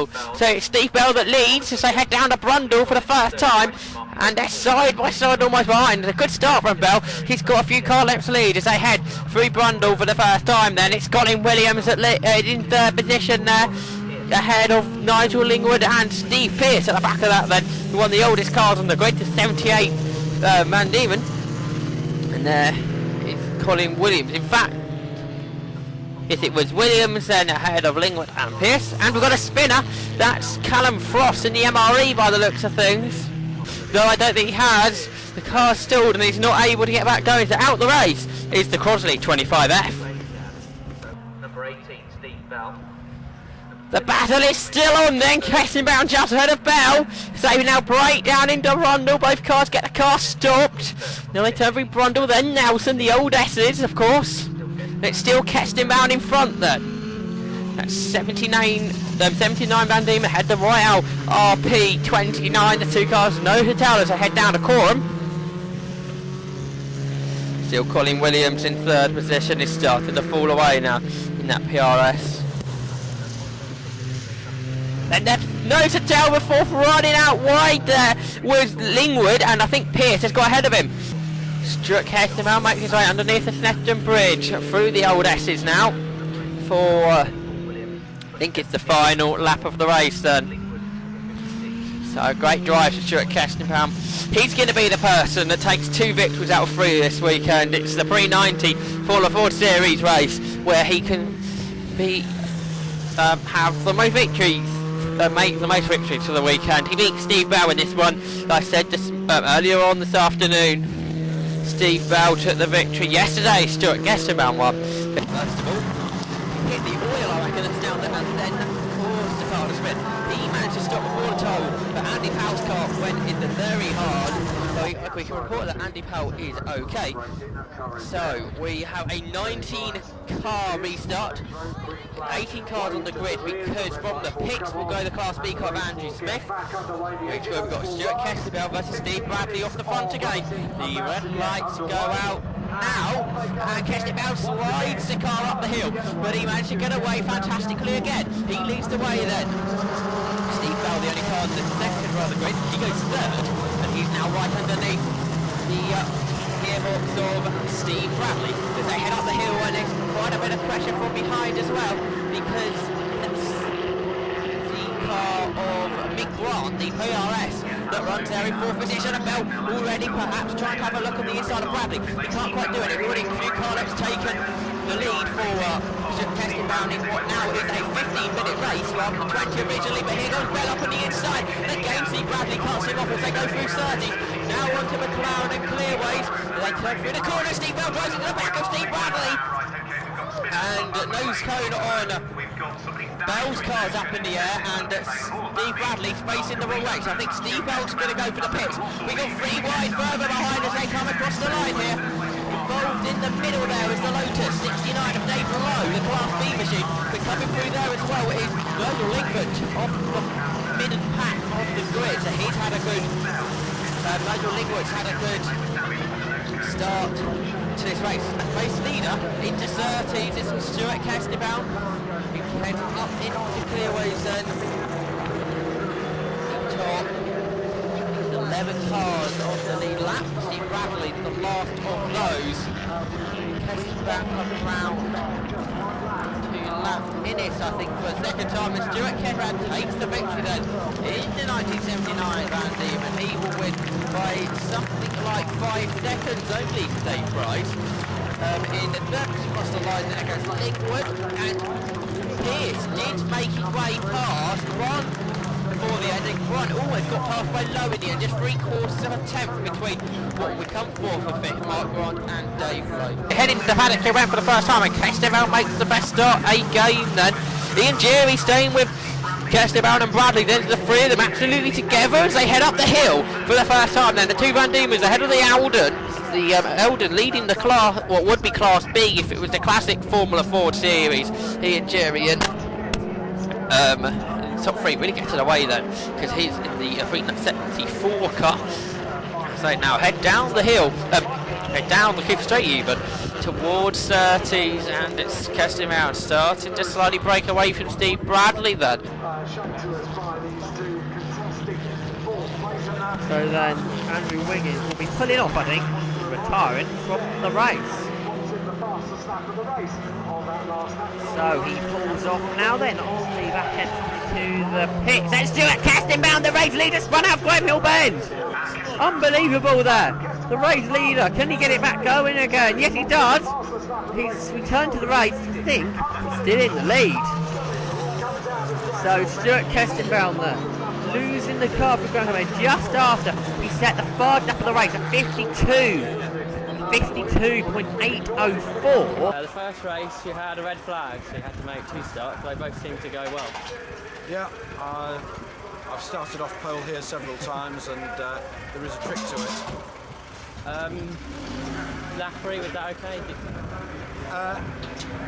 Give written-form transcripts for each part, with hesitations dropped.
Bell. So it's Steve Bell that leads as they head down to Brundle for the first time, and they're side by side almost behind. A good start from Bell. He's got a few car lengths lead as they head through Brundle for the first time. Then it's Colin Williams in third position there, ahead of Nigel Lingwood and Steve Pearce at the back of that then, who won the oldest cars on the grid, to 78 Van Diemen. And there is Colin Williams. In fact, if it was Williams then ahead of Lingwood and Pearce. And we've got a spinner, that's Callum Frost in the MRE by the looks of things. Though I don't think he has, the car's stalled and he's not able to get back going. So out the race is the Crosley 25F. Number 18, Steve Bell. The battle is still on then, Kessenbaum just ahead of Bell. So we now break down into Brundle, both cars get the car stopped. Now they turn through Brundle, then Nelson, the old S's of course. It's still Kessenbaum in front then. That's 79 Van Diemen ahead, the Royale RP 29, the two cars, no hotel as they head down to Coram. Still Colin Williams in third position, is starting to fall away now in that PRS. And there's no hotel before running out wide there was Lingwood, and I think Pearce has got ahead of him. Stuart Kessenbaum makes his way underneath the Snetton Bridge through the old S's now for, I think it's the final lap of the race then. So a great drive for Stuart Kessenbaum. He's going to be the person that takes 2 victories out of 3 this weekend. It's the pre-90 Formula Ford Series race where he can be have the most victories. Make the most victories for the weekend. He beat Steve Bell in this one, like I said just earlier on this afternoon. Steve Bell took the victory yesterday. Stuart Kessenbaum won. First of all, hit the oil, I reckon, that's down there, and then caused the car to spin. He managed to stop before the tow, but Andy Powell's car went in the very hard. So we can report that Andy Powell is okay. So we have a 19 car restart. 18 cars on the grid because from the pits will go the Class B car of Andrew Smith. Which we've got Stuart Kessenbaum versus Steve Bradley off the front again. The red lights go out now, and Kessenbaum slides the car up the hill, but he managed to get away fantastically again. He leads the way then. Steve Bell, the only car in the second row of the grid, he goes third, and he's now right underneath the gearbox of Steve Bradley as they head up the hill, and there's quite a bit of pressure from behind as well because the car of Mick Grant, the PRS, that runs there in 4th position, and Bell already perhaps trying to have a look on the inside of Bradley. He can't quite do it. Already a few car laps taken the lead for Kessenbaum in what now is a 15-minute race rather than 20 originally, but here goes Bell up on the inside. Again, Steve Bradley can't see him off as they go through 30. Now onto McLaren and Clearways. They turn through the corner. Steve Bell drives into the back of Steve Bradley. And nose cone on Bell's car's up in the air, and Steve Bradley's facing the wrong way. So I think Steve Bell's going to go for the pits. We got 3 wide further behind as they come across the line here. Involved in the middle there is the Lotus 69 of Dave Lowe, the Class B machine. But coming through there as well is Nigel Lingwood off the mid pack of the grid. So he's had a good, Nigel Lingwood's had a good start to this race. Race leader into 30s, this was Stuart Kessenbaum, who heads up into Clearways then. Top 11 cars on the lead lap. Steve Bradley, the last of those. Kessenbaum coming round 2 minutes, I think, for a second time, and Stuart Kessenbaum takes the victory then in the 1979 Van Diemen. He will win by something like 5 seconds only, Dave Price. In the third across the line there goes Lingwood, and Pearce did make his way past Grant before the end, and Grant almost got past by Lowe in the end, just 3/4 of a tenth between what we come for 5th, Mark Grant and Dave Lowe. Heading to the paddock, he went for the first time, and Kessenbaum makes the best start again then. Ian Jerry staying with Kessenbaum and Bradley, then the 3 of them absolutely together as they head up the hill for the first time then. The 2 Van Diemens ahead of the Eldon. The Eldon leading the class, what would be Class B if it was the classic Formula Ford Series. Ian Jerry and top 3 really gets it away then, because he's in the Arena 74 car. So now head down the hill. Okay, down the Cooper Straight even towards 30s, and it's Kirsten Mount starting to slightly break away from Steve Bradley then. So then Andrew Wiggins will be pulling off, I think, retiring from the race. So he pulls off now then on the back end to the pits. And Stuart Caston bound, the race leader spun out Graham Hill Bend. Unbelievable there. The race leader, can he get it back going again? Yes, he does. He's returned to the race. I think he's still in the lead. So Stuart Caston bound there, losing the car for Graham Hill Bend just after he set the third lap of the race at 52.804. The first race you had a red flag, so you had to make 2 starts. They both seemed to go well. Yeah, I've started off pole here several times, and there is a trick to it. Zachary, was that okay?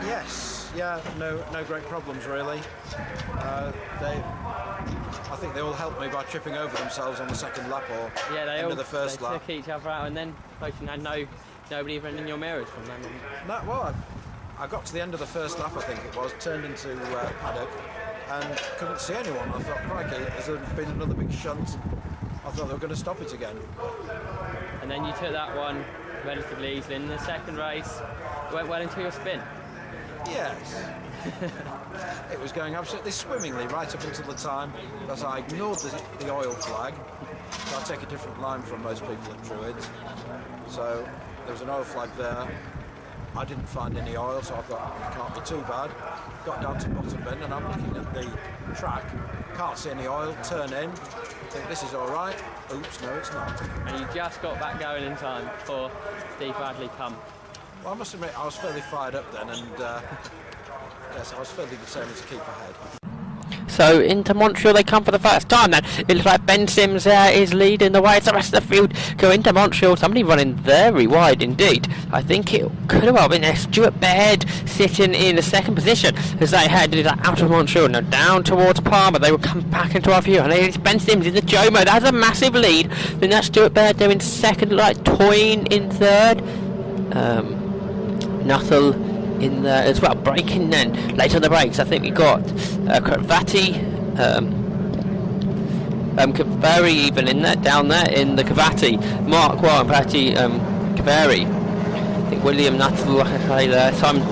Yes, yeah, no great problems really. I think they all helped me by tripping over themselves on the second lap or end of the first lap. Took each other out, and then you had nobody even in your mirrors from them. No, well, I got to the end of the first lap, I think it was, turned into paddock, and couldn't see anyone. I thought, crikey, has there been another big shunt? I thought they were going to stop it again. And then you took that one relatively easily. In the second race, went well into your spin. Yes. It was going absolutely swimmingly right up until the time that I ignored the oil flag. So I take a different line from most people at Druids. So there was an oil flag there. I didn't find any oil, so I thought it can't be too bad. Got down to bottom bend and I'm looking at the track. Can't see any oil, turn in, think this is all right. Oops, no it's not. And you just got back going in time before Steve Bradley come. Well, I must admit I was fairly fired up then, and yes, I was fairly determined to keep ahead. So into Montreal they come for the first time then. It looks like Ben Sims is leading the way as the rest of the field go into Montreal. Somebody running very wide indeed. I think it could have well been there. Stuart Baird sitting in the second position as they headed out of Montreal. Now down towards Palmer. They will come back into our view. And it's Ben Sims in the Jomo. That's a massive lead. Then that's Stuart Baird there in second, like Toyne in third. Nuttall in there as well, braking then late on the brakes. I think we got Cavati, Caveri even in there, down there in the Cavati. Mark Warren, Patty Caveri. I think William Nuttall, like I say there, Simon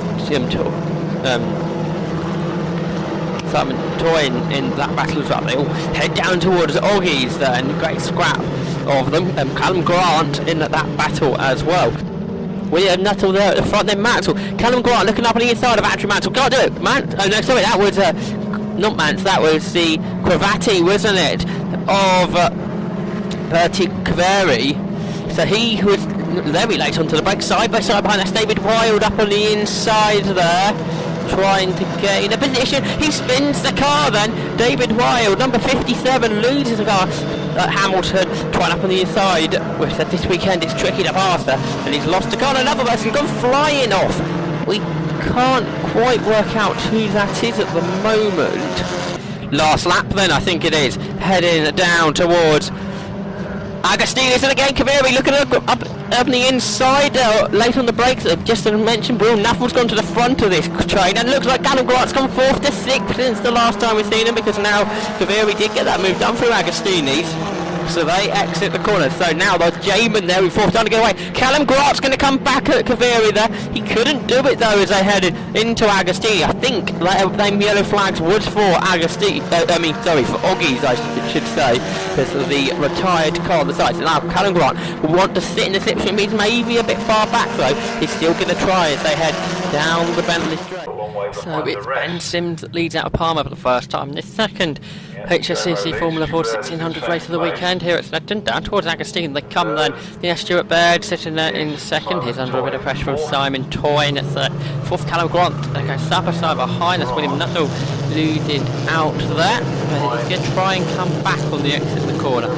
Toyne in that battle as well. They all head down towards Oggies there, and a great scrap of them. Callum Grant in that battle as well. William Nuttall there at the front, then Mansell. Callum Grant looking up on the inside of Andrew Mansell. Can't do it. Oh no, sorry, that was not Mance, that was the Cravati, wasn't it? Of Bertie Caveri. So he was very late onto the break, side by side behind. That's David Wild up on the inside there, trying to get in a position. He spins the car then. David Wild, number 57, loses the car. Hamilton trying up on the inside. We've said this weekend it's tricky to pass her, and he's lost the car. Another person gone flying off. We can't quite work out who that is at the moment. Last lap then, I think it is. Heading down towards Agostini, and again Caveri looking up on the inside, late on the brakes. Just to mention, Will Nuttall's gone to the front of this train, and looks like Callum Grant's come 4th to 6th since the last time we've seen him, because now Caveri did get that move done through Agostini's. So they exit the corner. So now there's Jamin there with 4th trying to get away. Callum Grant's going to come back at Caveri there. He couldn't do it though as they headed into Agostini. I think them yellow flags was for Agostini. For Oggies, I should say. This is the retired car on the side. So now Callum Grant will want to sit in the slipstream. He's maybe a bit far back though. He's still going to try as they head down the Bentley Straight. So it's Ben Sims that leads out of Palmer for the first time. This second HSCC Formula 4 1600 race of the weekend here at Snedden, down towards Agostini. They come then. There's Stuart Baird sitting there in second. He's under a bit of pressure from Simon Toyne at third. 4th, Callum Grant. They go side by side behind us. William Nuttall losing out there. He's going to try and come back on the exit of the corner,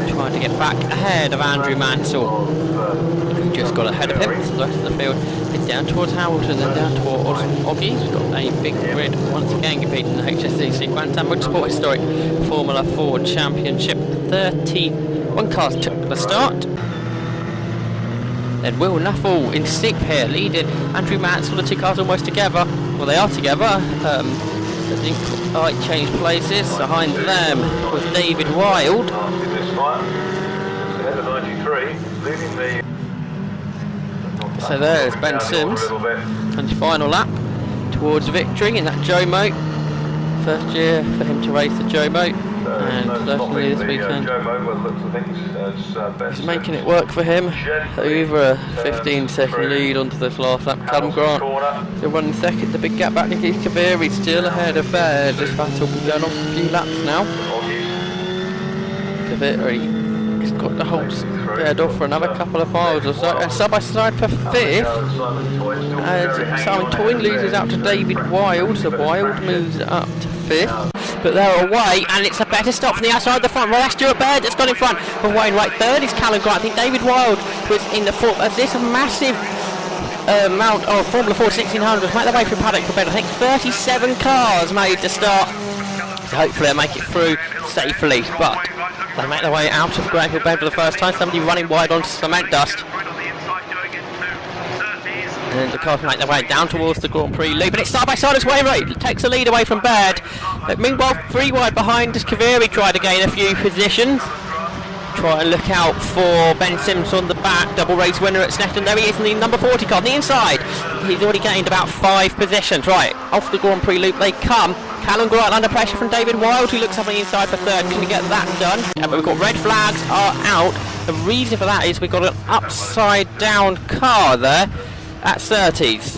trying to get back ahead of Andrew Mansell, who just got ahead of him. So the rest of the field is down towards Hamilton, then down towards Oggies. We've got a big grid once again competing in the HSCC Grand Am Motorsport Historic Formula 4 Championship. 31 cars took the start. Then Will Nuffle in 6th here, leading Andrew Mansell. The 2 cars almost together. Well, they are together. They didn't quite change places. Behind them was David Wild. So there's Ben Sims on his final lap towards victory in that Jomo. First year for him to race the Jomo, and certainly this weekend he's making it work for him. Over a 15-second lead onto this last lap. Callum Grant still running second. The big gap back to Keith Kaviri, still ahead of Baird. This battle will be going on for a few laps now. Kaviri has got to hold Baird off for another couple of miles or so. And side by side for 5th as Simon Toyne loses out to David Wild. So Wild moves up to 5th. But they're away, and it's a better stop from the outside of the front. Well, that's Stuart Baird that's gone in front of Wainwright. 3rd is Callum Grant. I think David Wild was in the 4th. As this massive amount of Formula 4 1600s make their way through paddock for Baird. I think 37 cars made the start. So hopefully they'll make it through safely. But they make their way out of Granville Bend for the first time. Somebody running wide onto cement dust. And the cars make their way down towards the Grand Prix loop, and it's side by side as Wainwright takes the lead away from Baird. Meanwhile, 3 wide behind as Kaviri tried to gain a few positions. Try and look out for Ben Sims on the back, double race winner at Snetton. There he is in the number 40 car on the inside. He's already gained about 5 positions. Right, off the Grand Prix loop they come. Callum Grant under pressure from David Wild, who looks up on the inside for 3rd. Can we get that done? But we've got red flags are out. The reason for that is we've got an upside down car there at Surtees.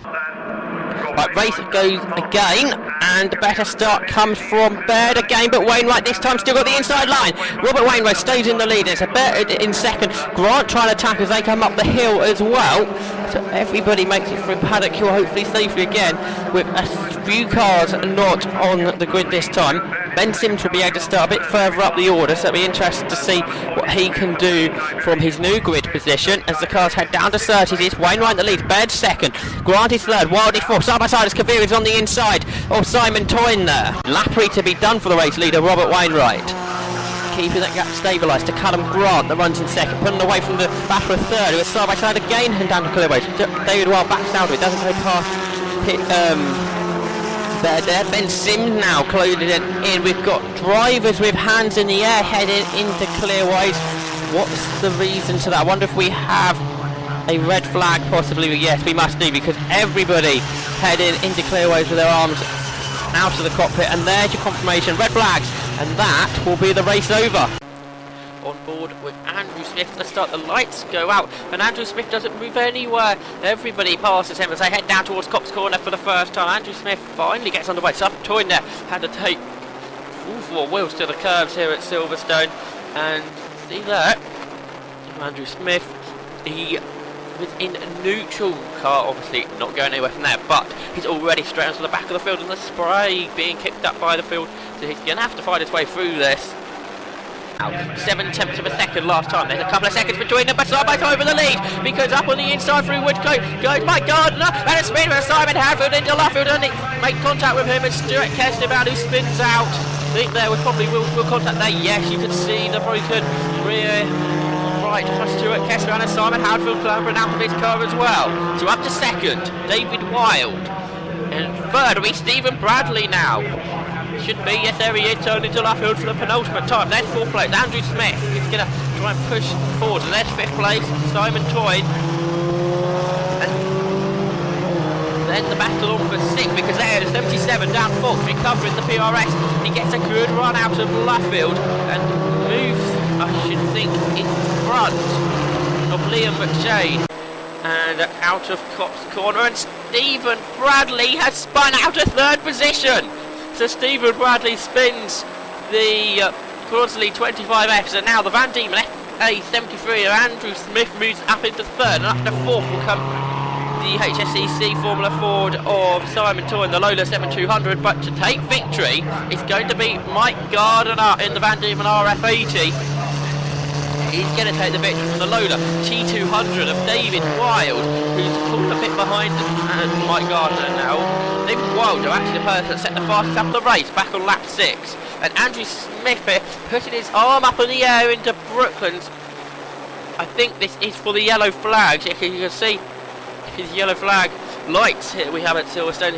Right, race goes again, and the better start comes from Baird again, but Wainwright this time still got the inside line. Robert Wainwright stays in the lead. It's a Baird in 2nd. Grant trying to attack as they come up the hill as well. So everybody makes it through paddock hill, hopefully safely again, with a few cars not on the grid this time. Ben Sims will be able to start a bit further up the order, so it'll be interesting to see what he can do from his new grid position as the cars head down to Surtees. It's Wainwright in the lead, Baird 2nd, Grant is 3rd, Wild is 4th, side by side as Kaviri is on the inside of Simon Toyne there. Lappery to be done for the race leader, Robert Wainwright. Keeping that gap stabilised to Callum Grant that runs in 2nd, pulling away from the batter of 3rd, who is side by side again and down to clearways. David Wild backs out of it, doesn't go past there. Ben Sims now closing it in. We've got drivers with hands in the air heading into clearways. What's the reason to that? I wonder if we have a red flag possibly. Yes, we must do, because everybody heading into clearways with their arms out of the cockpit, and there's your confirmation, red flags, and that will be the race over. On board with Andrew Smith to start, the lights go out, and Andrew Smith doesn't move anywhere. Everybody passes him as they head down towards Cops Corner for the first time. Andrew Smith finally gets underway. Simon Toyne there had to take all 4 wheels to the curves here at Silverstone, and see that Andrew Smith, he was in a neutral car, obviously not going anywhere from there, but he's already straight onto the back of the field, and the spray being kicked up by the field, so he's going to have to find his way through this. 7/10 of a second last time. There's a couple of seconds between them, but side by side over the lead, because up on the inside through Woodcote goes Mike Gardner, and a spin with Simon Hadfield into Luffield, and it make contact with him, and Stuart Kesteban who spins out. I think there we probably will contact there. Yes, you can see the broken rear right for Stuart Kesteban, and Simon Hadfield clambering out of his car as well. So up to 2nd, David Wild, and 3rd will be Stephen Bradley now. Should be, yes, there he is, turning to Luffield for the penultimate time. There's 4th place, Andrew Smith is going to try and push forward, and there's 5th place, Simon Toyne. And then the battle on for 6th, because there is 77 down 4th, recovering the PRS. He gets a good run out of Luffield and moves, I should think, in front of Liam McShane. And out of Cops Corner, and Stephen Bradley has spun out of 3rd position. So Stephen Bradley spins the Crosley 25Fs, and now the Van Diemen FA73 of Andrew Smith moves up into 3rd, and up to 4th will come the HSCC Formula Ford of Simon Toyne, the Lola 7200, but to take victory it's going to be Mike Gardner in the Van Diemen RF80. He's going to take the victory from the Lola T200 of David Wild, who's pulled a bit behind Mike Gardner now. David Wild, who actually the person that set the fastest lap of the race back on lap 6. And Andrew Smith here putting his arm up in the air into Brooklands I think this is for the yellow flags. You can see his yellow flag lights here we have at Silverstone.